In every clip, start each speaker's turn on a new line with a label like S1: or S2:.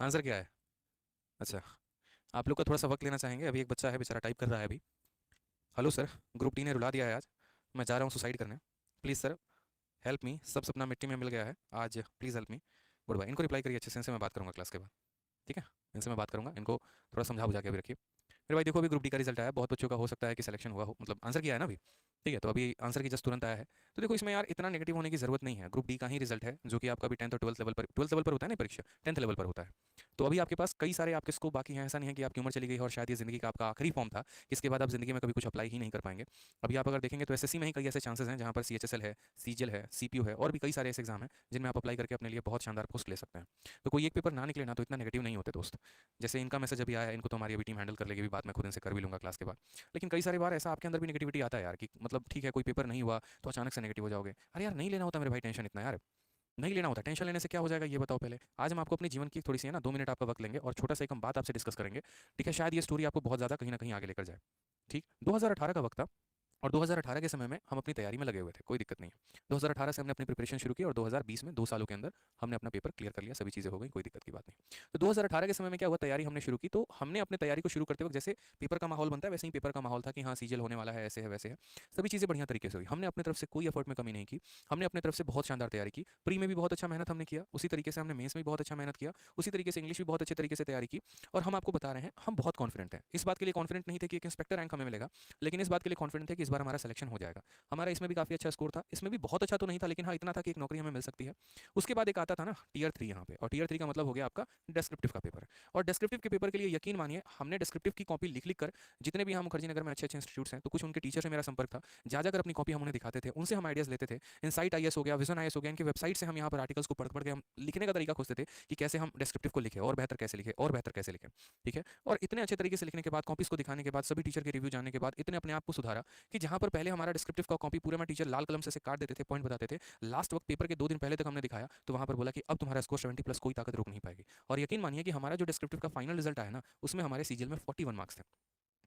S1: Answer क्या है? अच्छा, आप लोग का थोड़ा सा वक्त लेना चाहेंगे, अभी एक बच्चा है बेचारा टाइप कर रहा है अभी। हेलो सर, ग्रुप डी ने रुला दिया है आज, मैं जा रहा हूँ सुसाइड करने, प्लीज़ सर हेल्प मी, सब सपना मिट्टी में मिल गया है आज, please help me. Good bye, इनको रिप्लाई करिए अच्छे से, इनसे मैं बात करूँगा क्लास के बाद। ठीक है, इनसे मैं बात करूँगा, इनको थोड़ा समझा बुझा के अभी रखिए। मेरे भाई देखो, अभी ग्रुप डी का रिजल्ट आया, बहुत बच्चों का हो सकता है कि सिलेक्शन हुआ हो, मतलब आंसर किया है ना अभी। ठीक है, तो अभी आंसर की जस्ट तुरंत आया है। तो देखो इसमें यार इतना नेगेटिव होने की जरूरत नहीं है, ग्रुप डी का ही रिजल्ट है जो कि आपका भी 10th और 12th लेवल पर होता है ना परीक्षा, 10th लेवल पर होता है। तो अभी आपके पास कई सारे आपके स्कोप बाकी हैं, ऐसा नहीं है कि आपकी उम्र चली गई है और शायद ये जिंदगी का आपका आखिरी फॉर्म था, इसके बाद आप जिंदगी में कभी कुछ अप्लाई ही नहीं कर पाएंगे। अभी आप अगर देखेंगे तो एसएससी में ही कई ऐसे चांसेस हैं जहाँ पर सीएचएसएल है, सीजीएल है, सीपीयू है, और भी कई सारे ऐसे एग्जाम हैं जिनमें आप अप्लाई करके अपने लिए बहुत शानदार पोस्ट ले सकते हैं। तो कोई एक पेपर ना निकले ना तो इतना नेगेटिव नहीं होते दोस्त। जैसे इनका मैसेज अभी आया है, इनको तो हमारी अभी टीम हैंडल कर लेगी, भी बात मैं खुद इनसे कर भी लूंगा क्लास के बाद। लेकिन कई सारी बार ऐसा आपके अंदर भी नेगेटिविटी आता है यार, कि मतलब ठीक है कोई पेपर नहीं हुआ तो अचानक से नेगेटिव हो जाओगे। अरे यार नहीं लेना होता मेरे भाई टेंशन इतना यार, नहीं लेना होता। टेंशन लेने से क्या हो जाएगा ये बताओ पहले। आज हम आपको अपने जीवन की थोड़ी सी है ना 2 मिनट आपका वक्त लेंगे और छोटा सा एक हम बात आपसे डिस्कस करेंगे। ठीक है, शायद ये स्टोरी आपको बहुत ज़्यादा कहीं ना कहीं आगे लेकर जाए। ठीक, 2018 का वक्त था और 2018 के समय में हम अपनी तैयारी में लगे हुए थे, कोई दिक्कत नहीं है। 2018 से हमने अपनी प्रिपरेशन शुरू की और 2020 में 2 सालों के अंदर हमने अपना पेपर क्लियर कर लिया, सभी चीज़ें हो गई, कोई दिक्कत की बात नहीं। तो 2018 के समय में क्या हुआ, तैयारी हमने शुरू की, तो हमने अपनी तैयारी को शुरू करते वक्त जैसे पेपर का माहौल बनता है वैसे ही पेपर का माहौल था कि हाँ सीजल होने वाला है, ऐसे है वैसे है। सभी चीज़ें बढ़िया तरीके से हुई, हमने अपनी तरफ से कोई एफर्ट में कमी नहीं की। हमने अपनी तरफ से बहुत शानदार तैयारी की, प्री में भी बहुत अच्छा मेहनत हमने किया, उसी तरीके से हमने मेंस में भी बहुत अच्छा मेहनत किया, उसी तरीके से इंग्लिश भी बहुत अच्छे तरीके से तैयारी की। और हम आपको बता रहे हैं हम बहुत कॉन्फिडेंट हैं, इस बात के लिए कॉन्फिडेंट नहीं थे कि एक इंस्पेक्टर रैंक हमें मिलेगा, लेकिन इस बात के लिए कॉन्फिडेंट थे कि इस बार हमारा सिलेक्शन हो जाएगा। हमारा इसमें भी काफ़ी अच्छा स्कोर था, इसमें भी बहुत अच्छा तो नहीं था लेकिन हाँ इतना था कि एक नौकरी हमें मिल सकती है। उसके बाद एक आता था ना टीयर 3 यहाँ पे, और टीयर 3 का मतलब हो गया आपका डिस्क्रिप्टिव का पेपर। और डिस्क्रिप्टिव के पेपर के लिए यकीन मानिए हमने डिस्क्रिप्टिव की कॉपी लिख लिख कर, जितने भी यहाँ मुखर्जी नगर में अच्छे अच्छे इंस्टीट्यूट्स हैं तो कुछ उनके टीचर से मेरा संपर्क था, जा जाकर अपनी कॉपी हम उन्हें दिखाते थे, उनसे हम आइडियाज़ लेते थे। इनसाइट आईएएस हो गया, विजन आईएएस हो गया, इनकी वेबसाइट से हम यहाँ पर आर्टिकल्स को पढ़ पढ़ के हम लिखने का तरीका खोजते थे कि कैसे हम डिस्क्रिप्टिव को लिखें और बेहतर कैसे लिखें और बेहतर कैसे लिखें। ठीक है, और इतने अच्छे तरीके से लिखने के बाद, कॉपीज़ को दिखाने के बाद, सभी टीचर के रिव्यू जानने के बाद, इतने अपने आप को सुधारा कि जहाँ पर पहले हमारा डिस्क्रिप्टिव का कॉपी पूरे में टीचर लाल कलम से काट देते थे, पॉइंट बताते थे, लास्ट वक्त पेपर के 2 दिन पहले तक हमने दिखाया तो वहाँ पर बोला कि अब तुम्हारा स्कोर 70+ कोई ताकत रोक नहीं पाएगी। और यकीन मानिए कि हमारा जो डिस्क्रिप्टिव का फाइनल रिजल्ट आया ना उसमें हमारे सीजीएल में 41 मार्क्स थे।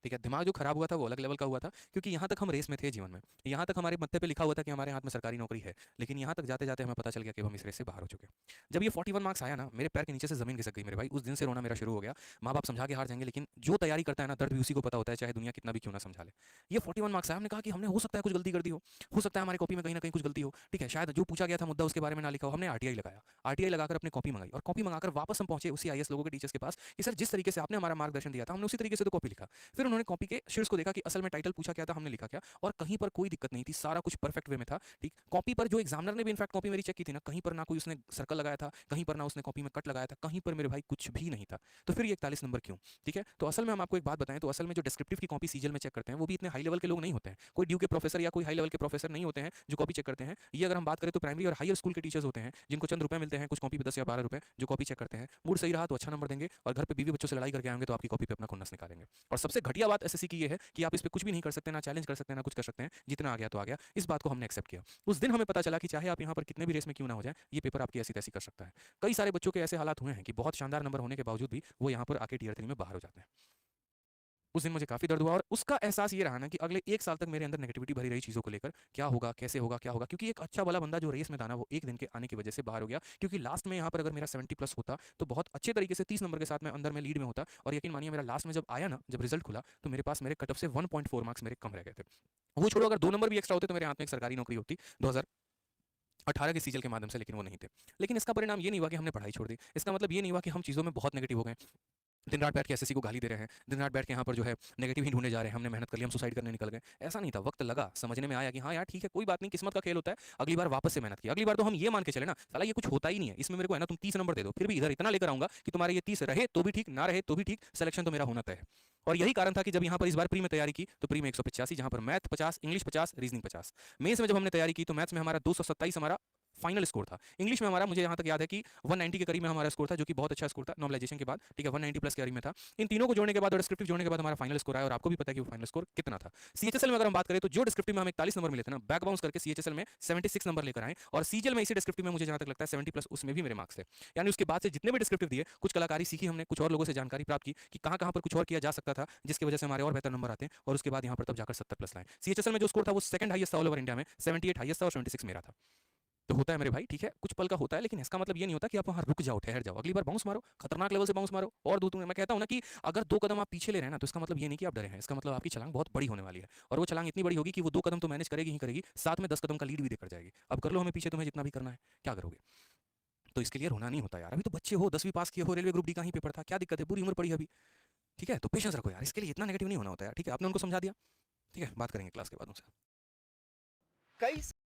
S1: ठीक है, दिमाग जो खराब हुआ था वो अलग लेवल का हुआ था, क्योंकि यहाँ तक हम रेस में थे जीवन में, यहाँ तक हमारे मत्थे पे लिखा हुआ था कि हमारे हाथ में सरकारी नौकरी है, लेकिन यहाँ तक जाते जाते हमें पता चल गया कि हम इस रेस से बाहर हो चुके हैं। जब ये 41 मार्क्स आया ना मेरे पैर के नीचे से जमीन खिसक गई मेरे भाई, उस दिन से रोना मेरा शुरू हो गया। माँ बाप समझा के हार जाएंगे लेकिन जो तैयारी करता है ना दर्द भी उसी को पता होता है, चाहे दुनिया कितना भी क्यों ना समझा ले। ये 41 मार्क्स आया, हमने कहा कि हमने हो सकता है कुछ गलती कर दी हो सकता है हमारी कॉपी में कहीं ना कहीं कुछ गलती हो। ठीक है, शायद जो पूछा गया था मुद्दा उसके बारे में ना लिखा हो, हमने आरटीआई लगाया, आरटीआई लगाकर अपनी कॉपी मंगाई और कॉपी मंगाकर वापस हम पहुंचे उसी आईएएस लोगों के टीचर्स के पास कि सर जिस तरीके से आपने हमारा मार्गदर्शन दिया था हमने उसी तरीके से तो कॉपी लिखा। फिर उन्होंने कॉपी के शीर्ष को देखा कि असल में टाइटल पूछा क्या था, हमने लिखा क्या, और कहीं पर कोई दिक्कत नहीं थी, सारा कुछ परफेक्ट वे में था। ठीक, कॉपी पर जो एग्जामिनर ने भी इनफैक्ट कॉपी मेरी चेक की थी ना, कहीं पर ना कोई उसने सर्कल लगाया था, कहीं पर ना उसने कॉपी में कट लगाया था, कहीं पर मेरे भाई कुछ भी नहीं था। तो फिर ये 41 नंबर क्यों? ठीक है, तो असल में हम आपको एक बात बताएं तो असल में जो डिस्क्रिप्टिव की कॉपी सीजल में चेक करते हैं वो भी इतने हाई लेवल के लोग नहीं होते हैं, कोई ड्यू के प्रोफेसर या कोई हाई लेवल के प्रोफेसर नहीं होते हैं जो कॉपी चेक करते हैं। ये अगर हम बात करें तो प्राइमरी और हायर स्कूल के टीचर्स होते हैं जिनको चंद रुपए मिलते हैं, कुछ कॉपी पे 10 या 12 रुपए, जो कॉपी चेक करते हैं। मूड सही रहा तो अच्छा नंबर देंगे और घर पे बीवी बच्चों से लड़ाई करके आएंगे तो आपकी कॉपी पे अपना खुन्नस निकालेंगे। और सबसे घटिया बात एसएससी की ये है कि आप इस पे कुछ भी नहीं कर सकते, ना चैलेंज कर सकते हैं ना कुछ कर सकते हैं, जितना आ गया तो आ गया। इस बात को हमने एक्सेप्ट किया। उस दिन हमें पता चला कि चाहे आप यहाँ पर कितने भी रेस में क्यों ना हो जाए, ये पेपर आपकी ऐसी तैसी कर सकता है। कई सारे बच्चों के ऐसे हालात हुए हैं कि बहुत शानदार नंबर होने के बावजूद भी वो यहाँ पर आके टीयर 3 में बाहर हो जाते हैं। उस दिन मुझे काफ़ी दर्द हुआ और उसका एहसास ये रहा ना कि अगले 1 साल तक मेरे अंदर नेगेटिविटी भरी रही चीज़ों को लेकर, क्या होगा, कैसे होगा, क्या होगा, क्योंकि एक अच्छा वाला बंदा जो रेस में था ना वो एक दिन के आने की वजह से बाहर हो गया। क्योंकि लास्ट में यहाँ पर अगर मेरा 70+ होता तो बहुत अच्छे तरीके से 30 नंबर के साथ मैं अंदर में लीड में होता, और यकीन मानिए मेरा लास्ट में जब आया ना, जब रिजल्ट खुला तो मेरे पास मेरे कट ऑफ से 1.4 मार्क्स मेरे कम रह गए थे। वो छोड़ो, अगर 2 नंबर भी एक्स्ट्रा होते तो मेरे हाथ में एक सरकारी नौकरी होती 2018 के सीजल के माध्यम से, लेकिन वो नहीं थे। लेकिन इसका परिणाम ये नहीं हुआ कि हमने पढ़ाई छोड़ दी, इसका मतलब ये नहीं हुआ कि हम चीज़ों में बहुत नेगेटिव हो गए, दिन रात बैठ के एसएससी को गाली दे रहे हैं, दिन रात बैठ के यहाँ पर जो है नेगेटिव ही ढूंढे जा रहे हैं, हमने मेहनत कर ली, हम सुसाइड करने निकल गए। ऐसा नहीं था, वक्त लगा, समझने में आया कि हाँ यार ठीक है कोई बात नहीं, किस्मत का खेल होता है, अगली बार वापस से मेहनत की। अगली बार तो हम ये मान के चले ना साला ये कुछ होता ही नहीं है, इसमें मेरे को है ना तुम 30 नंबर दे दो, फिर भी इधर इतना लेकर आऊंगा कि तुम्हारे ये 30 रहे तो भी ठीक, ना रहे तो भी ठीक, सिलेक्शन तो मेरा होना तय है। और यही कारण था कि जब यहाँ पर इस बार प्री में तैयारी की तो प्री में 185, जहाँ पर मैथ 50, इंग्लिश 50, रीजनिंग 50। मेंस में जब हमने तैयारी की तो मैथ्स में हमारा 227 हमारा फाइनल स्कोर था। इंग्लिश में हमारा, मुझे यहाँ तक याद है कि 190 के करीब में हमारा स्कोर था, जो कि बहुत अच्छा स्कोर था नॉर्मलाइजेशन के बाद। ठीक है, 190+ के करीब में था। इन तीनों को जोड़ने के बाद और डिस्क्रिप्टिव जोड़ने के बाद हमारा फाइनल स्कोर आया, और आपको भी पता है कि वो फाइनल स्कोर कितना था। सीएचएसएल में अगर हम बात करें तो जो डिस्क्रिप्टिव में हमें 41 नंबर मिले थे ना, बैक बाउंस करके सीएचएसएल में 76 नंबर लेकर आए, और सीजीएल में इसी डिस्क्रिप्टिव में मुझे जहाँ तक लगता है 70+, उसमें भी मेरे मार्क्स थे। यानी उसके बाद से जितने भी डिस्क्रिप्टिव दिए, कुछ कलाकारी सीखी हमने, कुछ और लोगों से जानकारी प्राप्त की कि कहाँ कहाँ पर कुछ और किया जा सकता था जिसकी वजह से हमारे और बेहतर नंबर आते हैं, और उसके बाद यहाँ पर तब जाकर 70+ लाए। सीएचएसएल में जो स्कोर था वो सेकंड हाईएस्ट था ऑल ओवर इंडिया में, 78 हाईएस्ट था और 76 मेरा था। तो होता है मेरे भाई, ठीक है, कुछ पल का होता है, लेकिन इसका मतलब ये नहीं होता कि आप वहाँ रुक जाओ, ठहर जाओ, अगली बार बाउंस मारो, खतरनाक लेवल से बाउंस मारो और दो मैं कहता हूँ ना कि अगर 2 कदम आप पीछे ले रहे हैं ना, तो इसका मतलब ये नहीं कि आप डरे हैं, इसका मतलब आपकी छलांग बहुत बड़ी होने वाली है, और वो छलांग इतनी बड़ी होगी कि वो 2 कदम तो मैनेज करेगी ही करेगी, साथ में 10 कदम का लीड भी देकर जाएगी। अब कर लो हमें पीछे, तुम्हें जितना भी करना है, क्या करोगे? तो इसके लिए रोना नहीं होता यार, अभी तो बच्चे हो, 10वीं पास किए हो, रेलवे ग्रुप डी का ही पेपर था, क्या दिक्कत है, पूरी उम्र पड़ी है अभी, ठीक है? तो पेशेंस रखो यार, इसके लिए इतना नेगेटिव नहीं होना होता यार, ठीक है? आपने उनको समझा दिया, ठीक है? बात करेंगे क्लास के बाद उनसे।
S2: कई